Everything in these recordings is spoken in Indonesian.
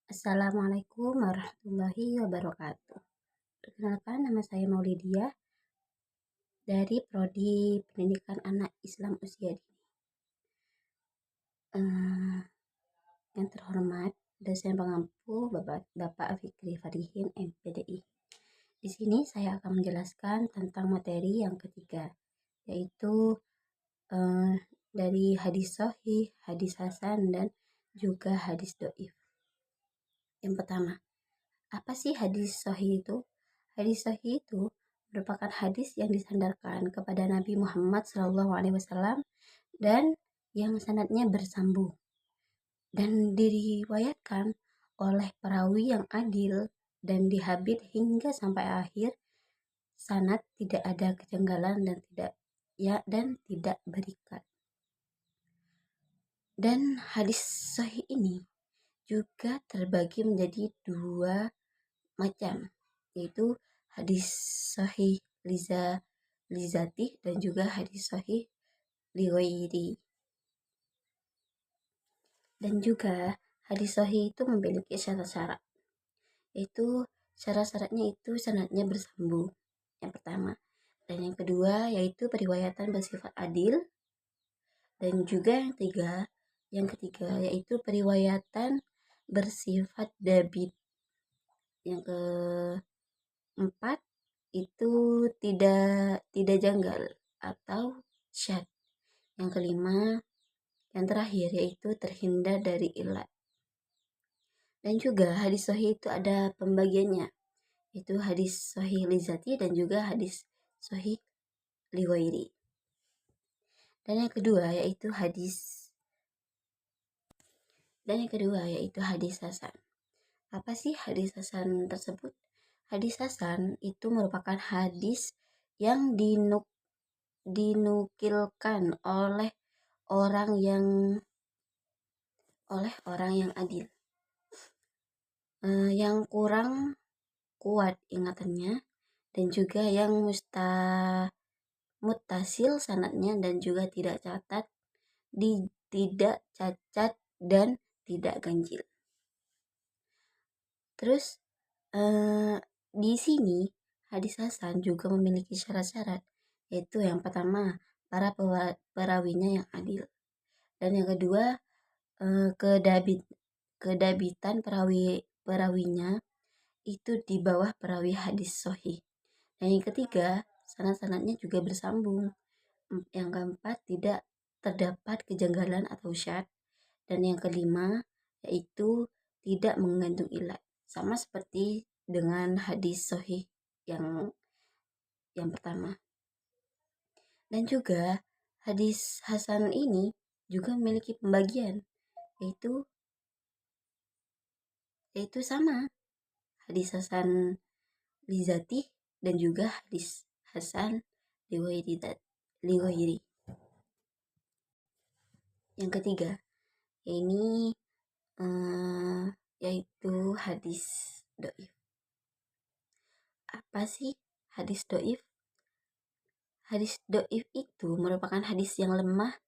Assalamualaikum warahmatullahi wabarakatuh. Perkenalkan, nama saya Maulidia dari Prodi Pendidikan Anak Islam Usia Dini. Yang terhormat, dosen pengampu Bapak Fikri Farihin, MPDI. Di sini saya akan menjelaskan tentang materi yang ketiga, yaitu dari hadis sahih, hadis hasan, dan juga hadis doif. Yang pertama, apa sih hadis sahih itu? Hadis sahih itu merupakan hadis yang disandarkan kepada Nabi Muhammad SAW dan yang sanadnya bersambung dan diriwayatkan oleh perawi yang adil dan dihabit hingga sampai akhir sanad, tidak ada kejanggalan dan tidak berikat. Dan hadis sahih ini juga terbagi menjadi dua macam, yaitu hadis sahih lizati dan juga hadis sahih lighairi. Dan juga hadis sahih itu memiliki syarat-syarat, yaitu syarat-syaratnya itu sanadnya bersambung, yang pertama. Dan yang kedua yaitu periwayatan bersifat adil. Dan juga yang ketiga yaitu periwayatan bersifat dabit. Yang keempat itu tidak janggal atau syadz. Yang kelima, yang terakhir yaitu terhindar dari ilat. Dan juga hadis sahih itu ada pembagiannya, yaitu hadis sahih lizati dan juga hadis sahih lighairi. Dan yang kedua yaitu hadis hasan. Apa sih hadis hasan tersebut? Hadis hasan itu merupakan hadis yang dinukilkan oleh orang yang adil, yang kurang kuat ingatannya, dan juga yang muttasil sanadnya, dan juga tidak cacat dan tidak ganjil. Terus di sini hadis hasan juga memiliki syarat-syarat, yaitu yang pertama, para perawinya yang adil. Dan yang kedua, kedabitan perawinya itu di bawah perawi hadis sahih. Dan yang ketiga, sanad-sanadnya juga bersambung. Yang keempat, tidak terdapat kejanggalan atau syadz. Dan yang kelima yaitu tidak mengandung ilat, sama seperti dengan hadis sahih yang pertama. Dan juga hadis hasan ini juga memiliki pembagian, yaitu sama hadis hasan lizati dan juga hadis hasan lighairi. Yang ketiga ini yaitu hadis doif. Apa sih hadis doif? Hadis doif itu merupakan hadis yang lemah,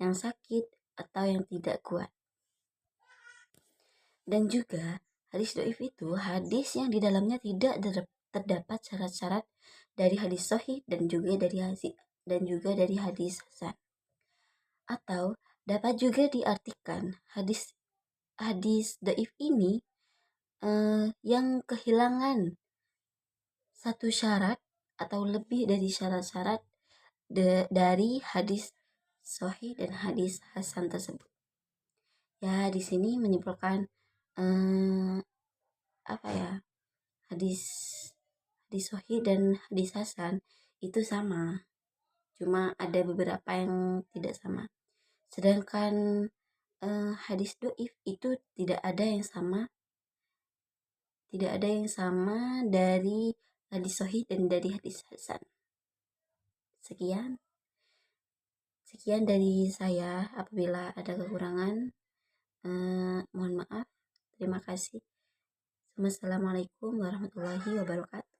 yang sakit, atau yang tidak kuat. Dan juga hadis doif itu hadis yang di dalamnya tidak terdapat syarat-syarat dari hadis sahih dan juga dari hadis hasan. Atau dapat juga diartikan hadis doif ini yang kehilangan satu syarat atau lebih dari syarat-syarat dari hadis sahih dan hadis hasan tersebut. Ya, di sini menyimpulkan hadis sahih dan hadis hasan itu sama, cuma ada beberapa yang tidak sama. Sedangkan hadis doif itu tidak ada yang sama dari hadis sahih dan dari hadis hasan. Sekian dari saya. Apabila ada kekurangan, mohon maaf. Terima kasih. Wassalamualaikum warahmatullahi wabarakatuh.